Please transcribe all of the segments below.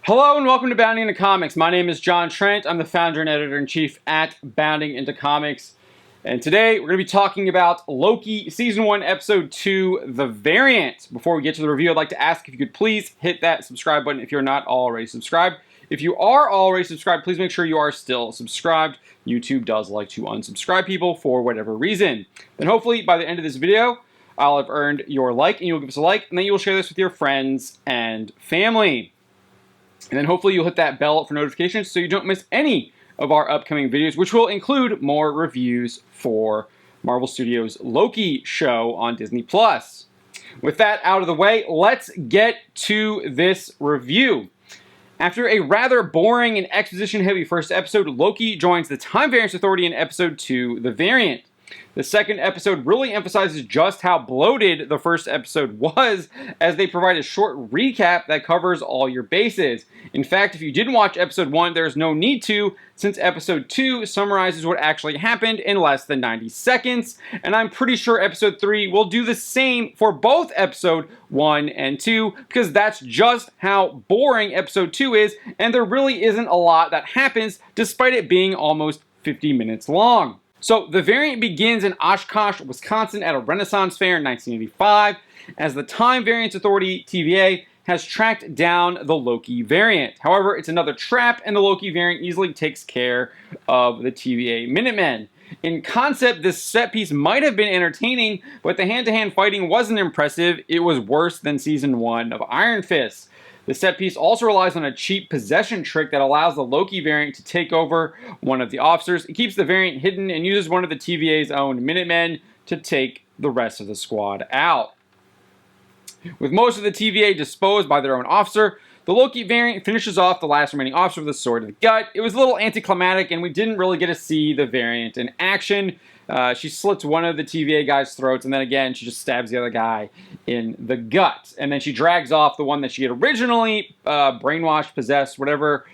Hello and welcome to Bounding Into Comics. My name is John Trent. I'm the founder and editor-in-chief at Bounding Into Comics. And today we're going to be talking about Loki Season 1, Episode 2, The Variant. Before we get to the review, I'd like to ask if you could please hit that subscribe button if you're not already subscribed. If you are already subscribed, please make sure you are still subscribed. YouTube does like to unsubscribe people for whatever reason. Then hopefully by the end of this video, I'll have earned your like and you'll give us a like, and then you'll share this with your friends and family. And then hopefully you'll hit that bell for notifications so you don't miss any of our upcoming videos, which will include more reviews for Marvel Studios' Loki show on Disney+. With that out of the way, let's get to this review. After a rather boring and exposition-heavy first episode, Loki joins the Time Variance Authority in Episode 2, The Variant. The second episode really emphasizes just how bloated the first episode was, as they provide a short recap that covers all your bases. In fact, if you didn't watch episode 1, there's no need to, since episode 2 summarizes what actually happened in less than 90 seconds, and I'm pretty sure episode 3 will do the same for both episode 1 and 2, because that's just how boring episode 2 is, and there really isn't a lot that happens, despite it being almost 50 minutes long. So, The Variant begins in Oshkosh, Wisconsin at a Renaissance fair in 1985, as the Time Variance Authority, TVA, has tracked down the Loki variant. However, it's another trap, and the Loki variant easily takes care of the TVA Minutemen. In concept, this set piece might have been entertaining, but the hand-to-hand fighting wasn't impressive. It was worse than Season 1 of Iron Fist. The set piece also relies on a cheap possession trick that allows the Loki variant to take over one of the officers. It keeps the variant hidden and uses one of the TVA's own Minutemen to take the rest of the squad out. With most of the TVA disposed by their own officer, the Loki variant finishes off the last remaining officer with a sword to the gut. It was a little anticlimactic, and we didn't really get to see the variant in action. She slits one of the TVA guys' throats, and then again, she just stabs the other guy in the gut. And then she drags off the one that she had originally brainwashed, possessed, whatever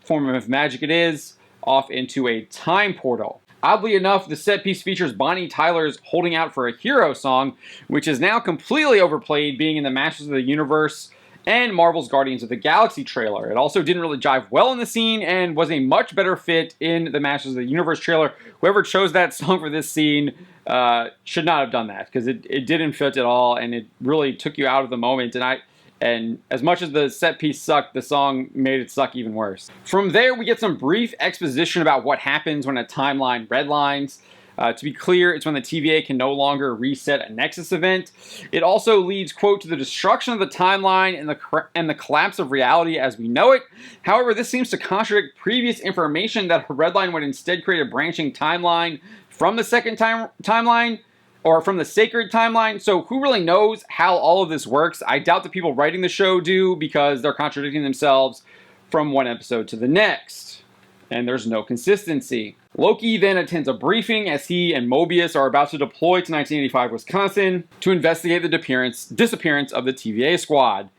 form of magic it is, off into a time portal. Oddly enough, the set piece features Bonnie Tyler's Holding Out for a Hero song, which is now completely overplayed, being in the Masters of the Universe and Marvel's Guardians of the Galaxy trailer. It also didn't really jive well in the scene and was a much better fit in the Masters of the Universe trailer. Whoever chose that song for this scene should not have done that, because it didn't fit at all, and it really took you out of the moment. And as much as the set piece sucked, the song made it suck even worse. From there, we get some brief exposition about what happens when a timeline redlines. To be clear, it's when the TVA can no longer reset a Nexus event. It also leads, quote, to the destruction of the timeline and the collapse of reality as we know it. However, this seems to contradict previous information that a redline would instead create a branching timeline from the second timeline, or from the sacred timeline. So who really knows how all of this works? I doubt the people writing the show do, because they're contradicting themselves from one episode to the next, and there's no consistency. Loki then attends a briefing as he and Mobius are about to deploy to 1985 Wisconsin to investigate the disappearance of the TVA squad.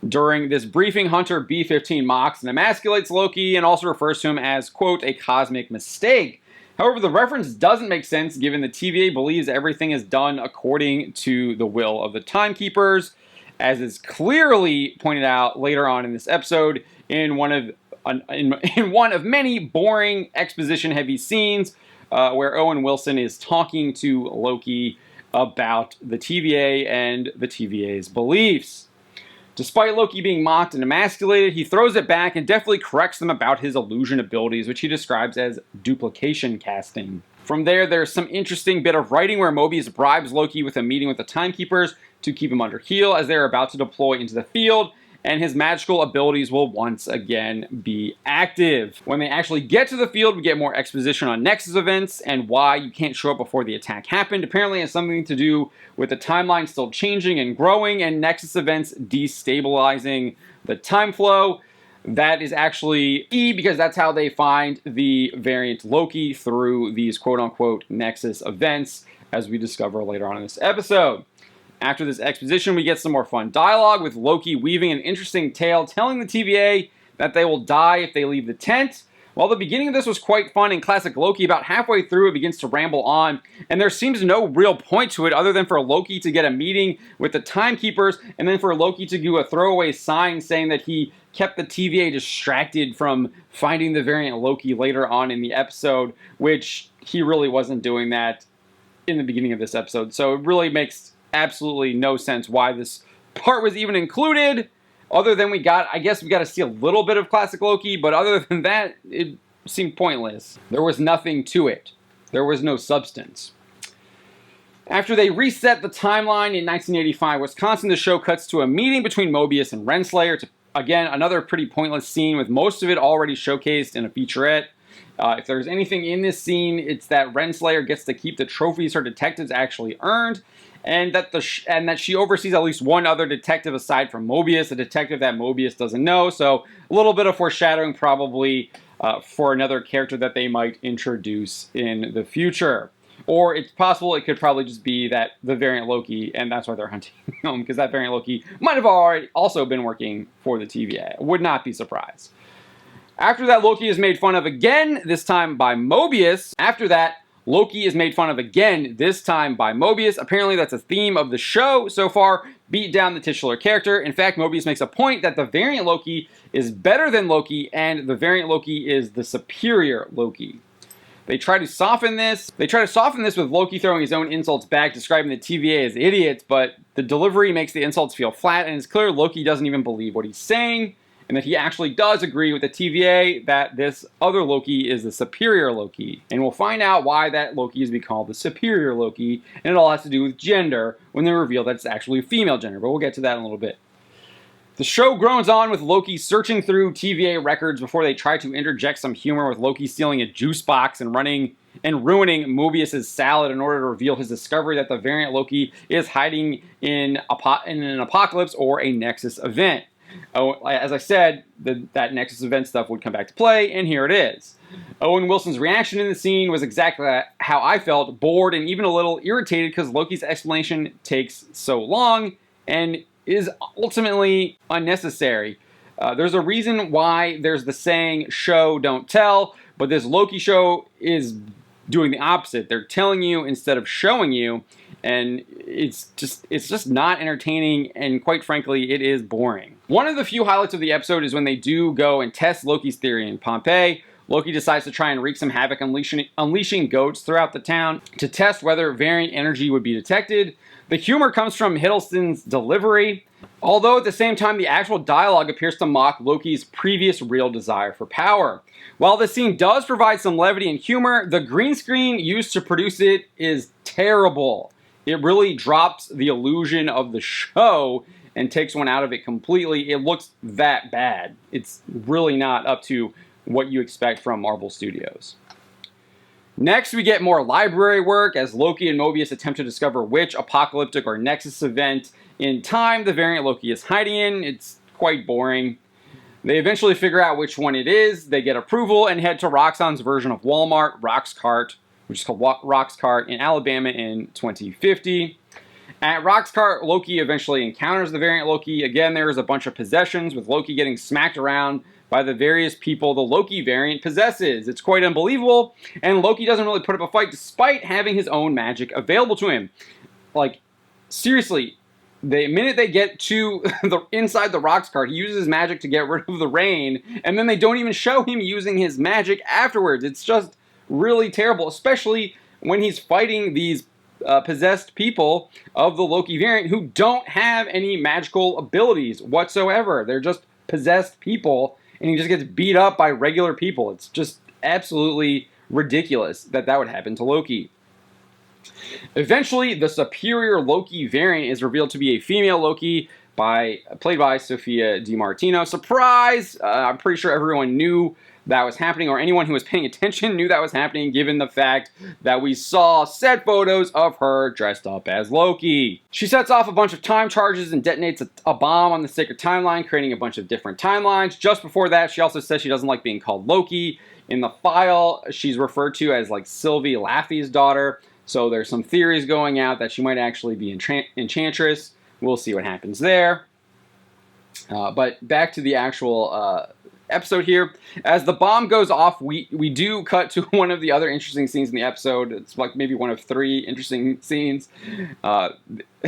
During this briefing, Hunter B-15 mocks and emasculates Loki and also refers to him as, quote, a cosmic mistake. However, the reference doesn't make sense given the TVA believes everything is done according to the will of the Timekeepers, as is clearly pointed out later on in this episode in one of many boring exposition-heavy scenes where Owen Wilson is talking to Loki about the TVA and the TVA's beliefs. Despite Loki being mocked and emasculated, he throws it back and definitely corrects them about his illusion abilities, which he describes as duplication casting. From there, there's some interesting bit of writing where Mobius bribes Loki with a meeting with the Timekeepers to keep him under heel as they're about to deploy into the field, and his magical abilities will once again be active. When they actually get to the field, we get more exposition on Nexus events and why you can't show up before the attack happened. Apparently it has something to do with the timeline still changing and growing, and Nexus events destabilizing the time flow. That is actually key, because that's how they find the variant Loki, through these quote-unquote Nexus events, as we discover later on in this episode. After this exposition, we get some more fun dialogue, with Loki weaving an interesting tale telling the TVA that they will die if they leave the tent, While the beginning of this was quite fun in classic Loki, about halfway through it begins to ramble on, and there seems no real point to it other than for Loki to get a meeting with the Timekeepers, and then for Loki to do a throwaway sign saying that he kept the TVA distracted from finding the variant Loki later on in the episode, which he really wasn't doing that in the beginning of this episode. So it really makes absolutely no sense why this part was even included. Other than I guess we got to see a little bit of classic Loki, but other than that, it seemed pointless. There was nothing to it. There was no substance. After they reset the timeline in 1985 Wisconsin, the show cuts to a meeting between Mobius and Renslayer. Again, another pretty pointless scene with most of it already showcased in a featurette. If there's anything in this scene, it's that Renslayer gets to keep the trophies her detectives actually earned, and that she oversees at least one other detective aside from Mobius, a detective that Mobius doesn't know. So a little bit of foreshadowing probably for another character that they might introduce in the future. Or it's possible it could probably just be that the variant Loki, and that's why they're hunting him, because that variant Loki might have already also been working for the TVA. I would not be surprised. After that, Loki is made fun of again, this time by Mobius. After that, Loki is made fun of again, this time by Mobius. Apparently that's a theme of the show so far, beat down the titular character. In fact, Mobius makes a point that the variant Loki is better than Loki, and the variant Loki is the superior Loki. They try to soften this. With Loki throwing his own insults back, describing the TVA as idiots, but the delivery makes the insults feel flat, and it's clear Loki doesn't even believe what he's saying, and that he actually does agree with the TVA that this other Loki is the superior Loki. And we'll find out why that Loki is being called the superior Loki, and it all has to do with gender when they reveal that it's actually female gender, but we'll get to that in a little bit. The show groans on with Loki searching through TVA records before they try to interject some humor with Loki stealing a juice box and ruining Mobius' salad in order to reveal his discovery that the variant Loki is hiding in an apocalypse or a Nexus event. Oh, as I said, that Nexus event stuff would come back to play, and here it is. Owen Wilson's reaction in the scene was exactly how I felt, bored and even a little irritated because Loki's explanation takes so long and is ultimately unnecessary. There's a reason why there's the saying, show, don't tell, but this Loki show is doing the opposite. They're telling you instead of showing you, and it's just not entertaining, and quite frankly, it is boring. One of the few highlights of the episode is when they do go and test Loki's theory in Pompeii. Loki decides to try and wreak some havoc, unleashing goats throughout the town to test whether variant energy would be detected. The humor comes from Hiddleston's delivery, although at the same time the actual dialogue appears to mock Loki's previous real desire for power. While the scene does provide some levity and humor, the green screen used to produce it is terrible. It really drops the illusion of the show and takes one out of it completely. It looks that bad. It's really not up to what you expect from Marvel Studios. Next, we get more library work as Loki and Mobius attempt to discover which apocalyptic or Nexus event in time the variant Loki is hiding in. It's quite boring. They eventually figure out which one it is, they get approval, and head to Roxxon's version of Walmart, Roxcart, which is called Roxcart in Alabama in 2050. At Roxcart, Loki eventually encounters the variant Loki. Again, there is a bunch of possessions, with Loki getting smacked around by the various people the Loki variant possesses. It's quite unbelievable, and Loki doesn't really put up a fight despite having his own magic available to him. Like, seriously, the minute they get to inside the Roxcart, he uses his magic to get rid of the rain, and then they don't even show him using his magic afterwards. It's just really terrible, especially when he's fighting these possessed people of the Loki variant who don't have any magical abilities whatsoever. They're just possessed people, and he just gets beat up by regular people. It's just absolutely ridiculous that would happen to Loki. Eventually, the superior Loki variant is revealed to be a female Loki, played by Sophia DiMartino. Surprise! I'm pretty sure everyone knew that was happening, or anyone who was paying attention knew that was happening, given the fact that we saw set photos of her dressed up as Loki. She sets off a bunch of time charges and detonates a bomb on the sacred timeline, creating a bunch of different timelines. Just before that, she also says she doesn't like being called Loki. In the file, she's referred to as like Sylvie Laffy's daughter, so there's some theories going out that she might actually be Enchantress. We'll see what happens there. But back to the actual episode here. As the bomb goes off, we do cut to one of the other interesting scenes in the episode. It's like maybe one of 3 interesting scenes.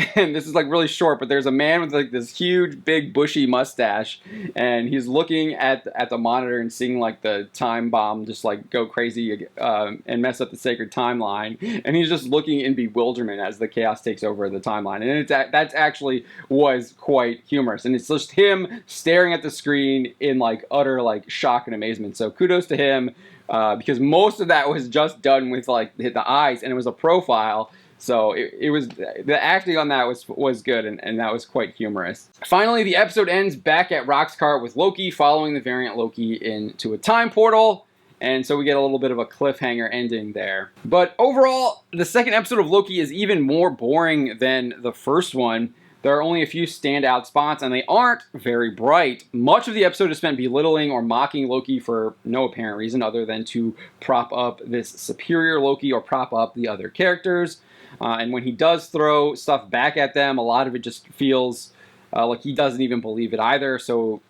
And this is like really short, but there's a man with like this huge, big, bushy mustache, and he's looking at the monitor and seeing like the time bomb just like go crazy and mess up the sacred timeline. And he's just looking in bewilderment as the chaos takes over the timeline. And that's actually was quite humorous. And it's just him staring at the screen in like utter like shock and amazement. So kudos to him because most of that was just done with like the eyes, and it was a profile. So it was, the acting on that was good, and that was quite humorous. Finally, the episode ends back at Roxxcart with Loki following the variant Loki into a time portal, and so we get a little bit of a cliffhanger ending there. But overall, the second episode of Loki is even more boring than the first one. There are only a few standout spots, and they aren't very bright. Much of the episode is spent belittling or mocking Loki for no apparent reason other than to prop up this superior Loki or prop up the other characters. And when he does throw stuff back at them, a lot of it just feels like he doesn't even believe it either. So,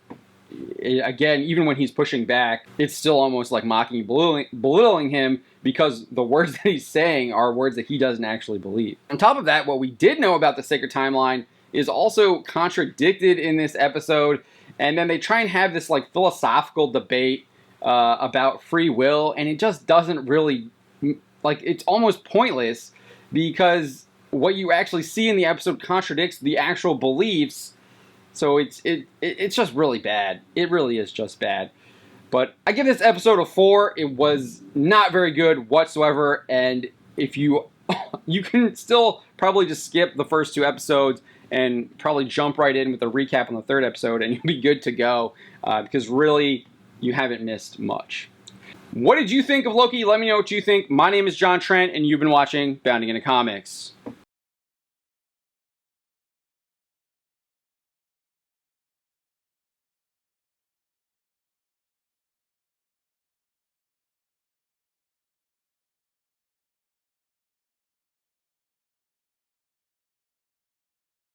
again, even when he's pushing back, it's still almost like mocking, belittling him because the words that he's saying are words that he doesn't actually believe. On top of that, what we did know about the sacred timeline is also contradicted in this episode. And then they try and have this like philosophical debate about free will, and it just doesn't really, like, it's almost pointless, because what you actually see in the episode contradicts the actual beliefs. So it's just really bad. It really is just bad. But I give this episode a 4. It was not very good whatsoever. And if you can still probably just skip the first 2 episodes and probably jump right in with a recap on the 3rd episode, and you'll be good to go. Because really, you haven't missed much. What did you think of Loki? Let me know what you think. My name is John Trent, and you've been watching Bounding Into Comics.